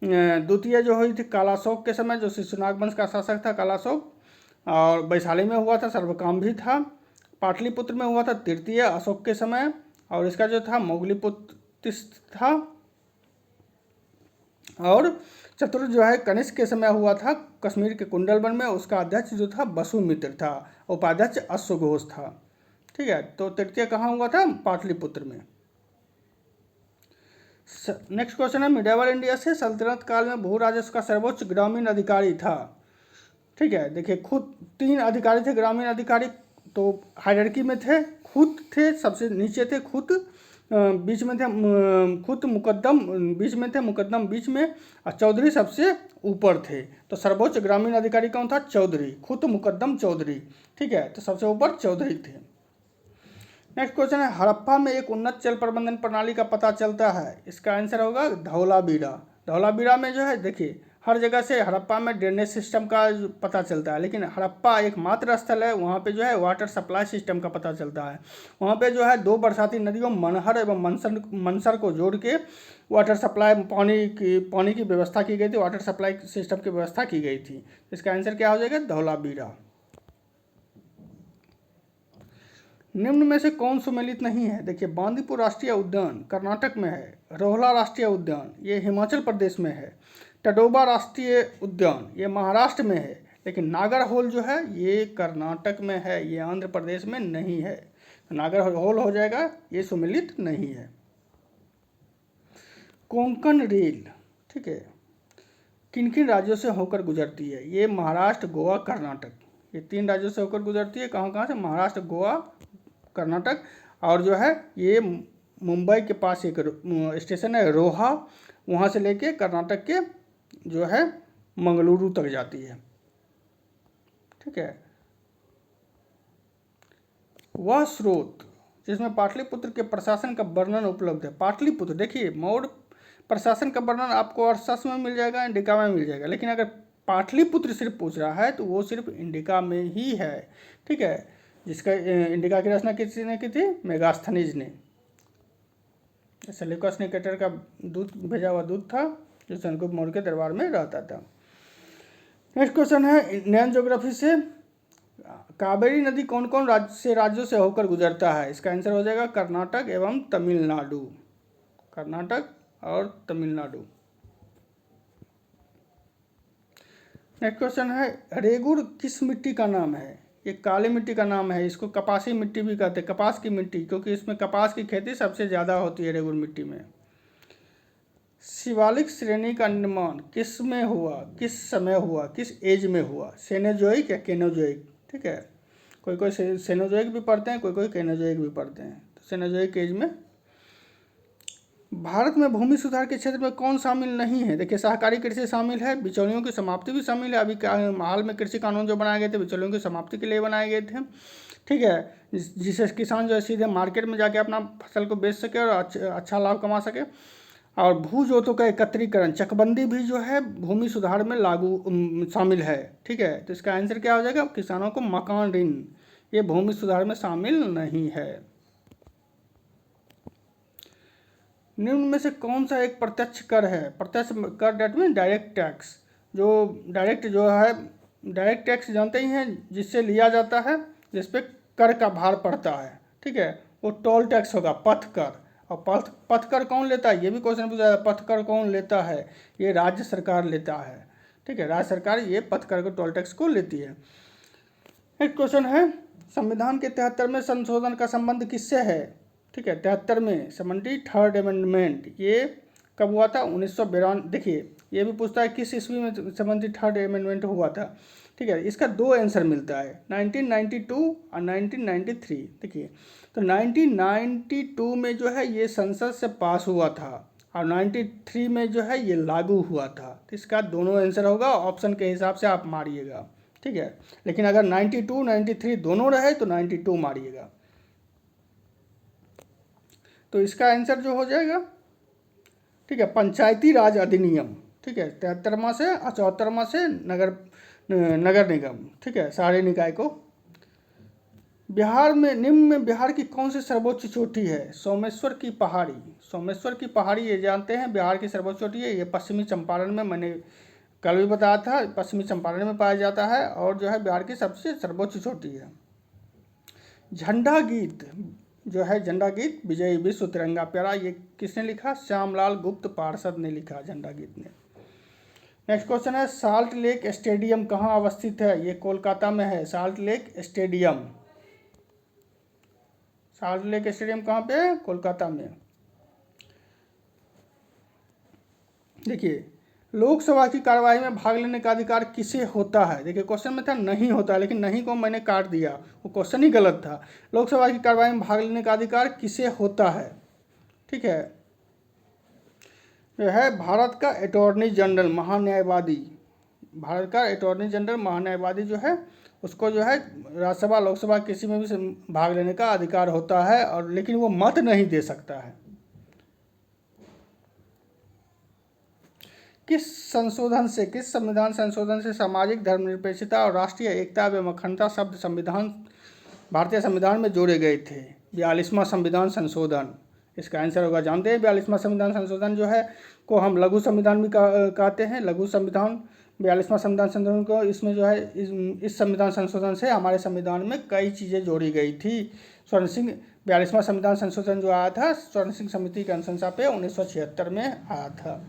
द्वितीय जो हुई थी कालाशोक के समय, जो शिशुनाग वंश का शासक था कालाशोक, और वैशाली में हुआ था, सर्वकाम भी था। पाटलिपुत्र में हुआ था तृतीय अशोक के समय, और इसका जो था मोगलीपुत्र था। और चतुर्थ जो है कनिष्क के समय हुआ था कश्मीर के कुंडलवन में, उसका अध्यक्ष जो था वसुमित्र था, उपाध्यक्ष अश्वघोष था, ठीक है। तो तृतीय कहाँ हुआ था? पाटलिपुत्र में। नेक्स्ट क्वेश्चन है, मिडावल इंडिया से सल्तनत काल में भू राजस्व का सर्वोच्च ग्रामीण अधिकारी था, ठीक है। देखिए, खुद 3 अधिकारी थे ग्रामीण अधिकारी, तो हायरार्की में थे, खुद थे सबसे नीचे थे, खुद बीच में थे, खुद मुकद्दम बीच में थे, मुकद्दम बीच में, और चौधरी सबसे ऊपर थे। तो सर्वोच्च ग्रामीण अधिकारी कौन था? चौधरी, खुद मुकद्दम चौधरी, ठीक है। तो सबसे ऊपर चौधरी थे। नेक्स्ट क्वेश्चन है, हड़प्पा में एक उन्नत जल प्रबंधन प्रणाली का पता चलता है। इसका आंसर होगा धौलावीरा। धौलावीरा में जो है देखिए, हर जगह से हड़प्पा में ड्रेनेज सिस्टम का पता चलता है, लेकिन हड़प्पा एकमात्र स्थल है वहाँ पे जो है वाटर सप्लाई सिस्टम का पता चलता है। वहाँ पे जो है 2 बरसाती नदियों मनहर एवं मनसर को जोड़ के वाटर सप्लाई, पानी की व्यवस्था की गई थी, वाटर सप्लाई सिस्टम की व्यवस्था की गई थी। इसका आंसर क्या हो जाएगा? धौलावीरा। निम्न में से कौन सुमेलित नहीं है? देखिए, बांदीपुर राष्ट्रीय उद्यान कर्नाटक में है, रोहला राष्ट्रीय उद्यान ये हिमाचल प्रदेश में है, टडोबा राष्ट्रीय उद्यान ये महाराष्ट्र में है, लेकिन नागरहोल जो है ये कर्नाटक में है, ये आंध्र प्रदेश में नहीं है। नागरहोल हो जाएगा, ये सुमेलित नहीं है। कोंकण रेल, ठीक है, किन किन राज्यों से होकर गुजरती है? ये महाराष्ट्र, गोवा, कर्नाटक, ये 3 राज्यों से होकर गुजरती है। कहाँ कहाँ से? महाराष्ट्र, गोवा, कर्नाटक। और जो है ये मुंबई के पास एक स्टेशन है रोहा, वहाँ से लेके कर्नाटक के जो है मंगलुरु तक जाती है, ठीक है। वह स्रोत जिसमें पाटलिपुत्र के प्रशासन का वर्णन उपलब्ध है। पाटलिपुत्र, देखिए, मौर्य प्रशासन का वर्णन आपको अर्थशास्त्र में मिल जाएगा, इंडिका में मिल जाएगा, लेकिन अगर पाटलिपुत्र सिर्फ पूछ रहा है तो वो सिर्फ इंडिका में ही है, ठीक है। जिसका इंडिका की रचना किसने की थी? मेगास्थनीज ने। सेल्यूकस निकेटर का दूत भेजा हुआ दूत था जो चंद्रगुप्त मौर्य के दरबार में रहता था। नेक्स्ट क्वेश्चन है इंडियन ज्योग्राफी से, कावेरी नदी कौन कौन राज्यों से होकर गुजरता है? इसका आंसर हो जाएगा कर्नाटक एवं तमिलनाडु, कर्नाटक और तमिलनाडु। नेक्स्ट क्वेश्चन है, रेगुड़ किस मिट्टी का नाम है? ये काली मिट्टी का नाम है, इसको कपासी मिट्टी भी कहते हैं, कपास की मिट्टी, क्योंकि इसमें कपास की खेती सबसे ज़्यादा होती है रेगुड़ मिट्टी में। शिवालिक श्रेणी का निर्माण किस में हुआ, किस समय हुआ, किस एज में हुआ? सेनोजोइक या केनोजोइक, ठीक है। कोई कोई सेनोजोइक भी पढ़ते हैं, कोई कोई केनोजोइक भी पढ़ते हैं। तो सेनोजोइक एज में। भारत में भूमि सुधार के क्षेत्र में कौन शामिल नहीं है? देखिए, सहकारी कृषि शामिल है, बिचौलियों की समाप्ति भी शामिल है। अभी हाल में कृषि कानून जो बनाए गए थे बिचौलियों की समाप्ति के लिए बनाए गए थे, ठीक है, जिससे किसान जो है सीधे मार्केट में जाके अपना फसल को बेच सके और अच्छा लाभ कमा सके। और भू जोतों का एकत्रीकरण, चकबंदी भी जो है भूमि सुधार में लागू शामिल है, ठीक है। तो इसका आंसर क्या हो जाएगा? किसानों को मकान ऋण, ये भूमि सुधार में शामिल नहीं है। निम्न में से कौन सा एक प्रत्यक्ष कर है? प्रत्यक्ष कर डेट मीन डायरेक्ट टैक्स। जो डायरेक्ट जो है, डायरेक्ट टैक्स जानते ही हैं, जिससे लिया जाता है, जिस पे कर का भार पड़ता है, ठीक है, वो टोल टैक्स होगा, पथ कर। और पथ कर कौन लेता है, ये भी क्वेश्चन पूछा है, पथ कर कौन लेता है? ये राज्य सरकार लेता है, ठीक है, राज्य सरकार ये पथ कर को, टोल टैक्स को लेती है। एक क्वेश्चन है, संविधान के 73वें संशोधन का संबंध किससे है? ठीक है, 73 में 73rd अमेंडमेंट, ये कब हुआ था? 1992। देखिए ये भी पूछता है किस ईस्वी में 73rd अमेंडमेंट हुआ था। ठीक है, इसका दो आंसर मिलता है, 1992 और 1993। देखिए तो 1992 में जो है ये संसद से पास हुआ था, और 93 में जो है ये लागू हुआ था। तो इसका दोनों आंसर होगा, ऑप्शन के हिसाब से आप मारिएगा, ठीक है। लेकिन अगर 92 93 दोनों रहे तो 92 मारिएगा। तो इसका आंसर जो हो जाएगा, ठीक है, पंचायती राज अधिनियम, ठीक है, 73वां से 74वां से नगर निगम, ठीक है, शहरी निकाय को। बिहार में निम्न में बिहार की कौन सी सर्वोच्च चोटी है? सोमेश्वर की पहाड़ी। सोमेश्वर की पहाड़ी ये जानते हैं बिहार की सर्वोच्च चोटी है। ये पश्चिमी चंपारण में, मैंने कल भी बताया था, पश्चिमी चंपारण में पाया जाता है, और जो है बिहार की सबसे सर्वोच्च चोटी है। झंडा गीत जो है, झंडा गीत विजय विश्व तिरंगा प्यारा, ये किसने लिखा? श्यामलाल गुप्त पार्षद ने लिखा झंडा गीत ने। नेक्स्ट क्वेश्चन है, साल्ट लेक स्टेडियम कहाँ अवस्थित है? ये कोलकाता में है, salt lake stadium. Salt lake stadium कहाँ पे है? कोलकाता में। देखिए लोकसभा की कार्यवाही में भाग लेने का अधिकार किसे होता है? देखिए क्वेश्चन में था नहीं होता, लेकिन नहीं को मैंने काट दिया, वो क्वेश्चन ही गलत था। लोकसभा की कार्यवाही में भाग लेने का अधिकार किसे होता है? ठीक है, यह है भारत का अटॉर्नी जनरल, महान्यायवादी। भारत का अटॉर्नी जनरल महान्यायवादी जो है, उसको जो है राज्यसभा लोकसभा किसी में भी भाग लेने का अधिकार होता है, और लेकिन वो मत नहीं दे सकता है। किस संविधान संशोधन से सामाजिक धर्मनिरपेक्षता और राष्ट्रीय एकता एवं अखंडता शब्द भारतीय संविधान में जोड़े गए थे? 42वां संविधान संशोधन इसका आंसर होगा। जानते हैं 42वां संविधान संशोधन जो है को हम लघु संविधान भी कहते हैं, लघु संविधान। 42वां संविधान संशोधन को, इसमें जो है इस संविधान संशोधन से हमारे संविधान में कई चीज़ें जोड़ी गई थी। स्वर्ण सिंह 42वां संविधान संशोधन जो आया था, स्वर्ण सिंह समिति की अनुशंसा पे 1976 में आया था।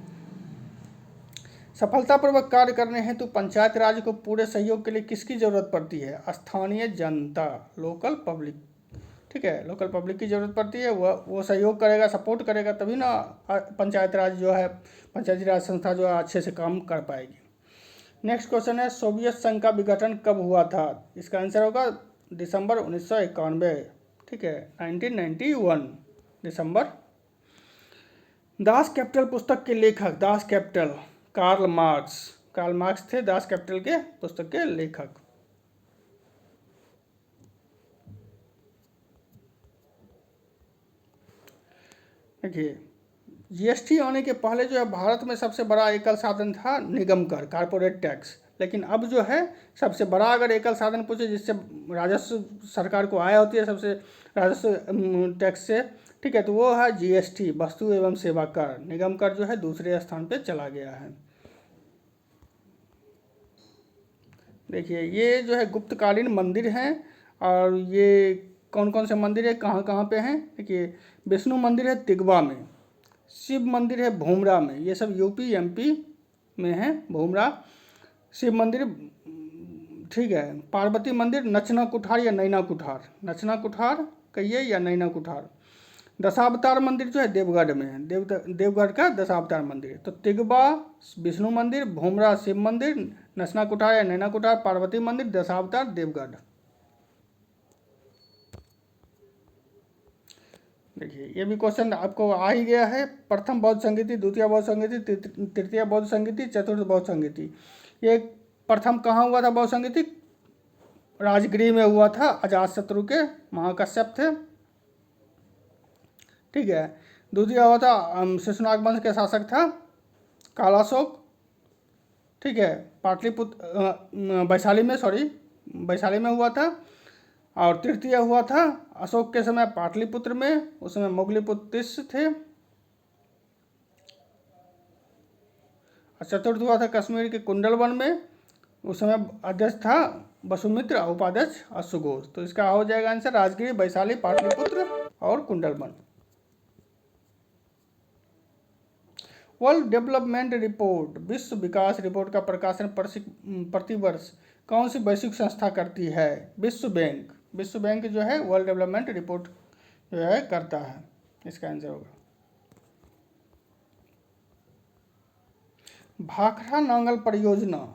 सफलतापूर्वक कार्य करने हेतु पंचायत राज को पूरे सहयोग के लिए किसकी जरूरत पड़ती है? स्थानीय जनता, लोकल पब्लिक। ठीक है, लोकल पब्लिक की जरूरत पड़ती है, वो सहयोग करेगा, सपोर्ट करेगा, तभी ना पंचायत राज जो है, पंचायती राज संस्था जो है अच्छे से काम कर पाएगी। नेक्स्ट क्वेश्चन है, सोवियत संघ का विघटन कब हुआ था? इसका आंसर होगा दिसंबर 1991। ठीक है, 1991 दिसंबर। दास कैपिटल पुस्तक के लेखक, दास कैपिटल कार्ल मार्क्स थे दास कैपिटल के पुस्तक के लेखक। देखिए जीएसटी आने के पहले जो है भारत में सबसे बड़ा एकल साधन था निगम कर, कारपोरेट टैक्स। लेकिन अब जो है सबसे बड़ा अगर एकल साधन पूछे जिससे राजस्व सरकार को आय होती है सबसे राजस्व टैक्स से, ठीक है, तो वो है जीएसटी, वस्तु एवं सेवा कर। निगम कर जो है दूसरे स्थान पे चला गया है। देखिए ये जो है गुप्तकालीन मंदिर हैं, और ये कौन कौन से मंदिर है, कहाँ कहाँ पे हैं? देखिए विष्णु मंदिर है तिगवा में, शिव मंदिर है भूमरा में, ये सब यूपी एमपी में है, भूमरा शिव मंदिर। ठीक है, पार्वती मंदिर नचना कुठार या नैना कुठार, नचना कुठार कहिए या नैना कुठार। दशावतार मंदिर जो है देवगढ़ में है, देवगढ़ का दशावतार मंदिर। तो तिगवा विष्णु मंदिर, भूमरा शिव मंदिर, नचना कुठार या नैना कुठार पार्वती मंदिर, दशावतार देवगढ़। देखिए ये भी क्वेश्चन आपको आ ही गया है। प्रथम बौद्ध संगीति, द्वितीय बौद्ध संगीति, तृतीय बौद्ध संगीति, चतुर्थ बौद्ध संगीति। ये प्रथम कहाँ हुआ था बौद्ध संगीति? राजगृह में हुआ था, अजातशत्रु के महाकश्यप थे। ठीक है, द्वितीय हुआ था शिशुनाग वंश के शासक था कालाशोक। ठीक है, पाटलिपुत्र वैशाली में हुआ था। और तृतीय हुआ था अशोक के समय पाटलिपुत्र में, उस समय मोगलीपुत्र थे। चतुर्थ हुआ था कश्मीर के कुंडलवन में, उस समय अध्यक्ष था वसुमित्र, उपाध्यक्ष अश्वघोष। तो इसका हो जाएगा आंसर राजगिरी, वैशाली, पाटलिपुत्र और कुंडलवन। वर्ल्ड डेवलपमेंट रिपोर्ट, विश्व विकास रिपोर्ट का प्रकाशन प्रतिवर्ष कौन सी वैश्विक संस्था करती है? विश्व बैंक। विश्व बैंक जो है वर्ल्ड डेवलपमेंट रिपोर्ट जो है करता है। इसका आंसर होगा। भाखड़ा नांगल परियोजना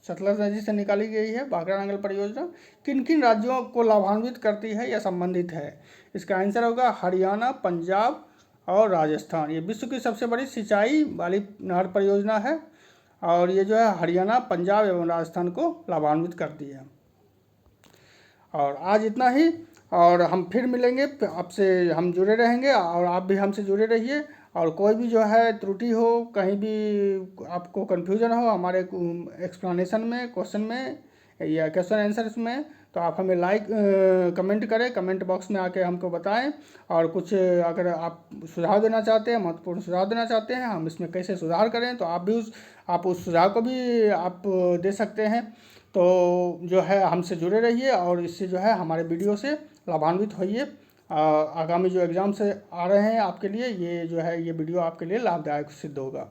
सतलज नदी से निकाली गई है। भाखड़ा नांगल परियोजना किन किन राज्यों को लाभान्वित करती है या संबंधित है? इसका आंसर होगा हरियाणा, पंजाब और राजस्थान। ये विश्व की सबसे बड़ी सिंचाई वाली नहर परियोजना है और ये जो है हरियाणा, पंजाब एवं राजस्थान को लाभान्वित करती है। और आज इतना ही, और हम फिर मिलेंगे, आपसे हम जुड़े रहेंगे और आप भी हमसे जुड़े रहिए। और कोई भी जो है त्रुटि हो, कहीं भी आपको कन्फ्यूजन हो हमारे एक्सप्लेनेशन में, क्वेश्चन में या क्वेश्चन आंसर्स में, तो आप हमें कमेंट करें, कमेंट बॉक्स में आके हमको बताएं। और कुछ अगर आप सुझाव देना चाहते हैं, महत्वपूर्ण सुझाव देना चाहते हैं हम इसमें कैसे सुधार करें, तो आप उस सुझाव को भी आप दे सकते हैं। तो जो है हमसे जुड़े रहिए और इससे जो है हमारे वीडियो से लाभान्वित होइए। आगामी जो एग्ज़ाम से आ रहे हैं आपके लिए, ये जो है ये वीडियो आपके लिए लाभदायक सिद्ध होगा।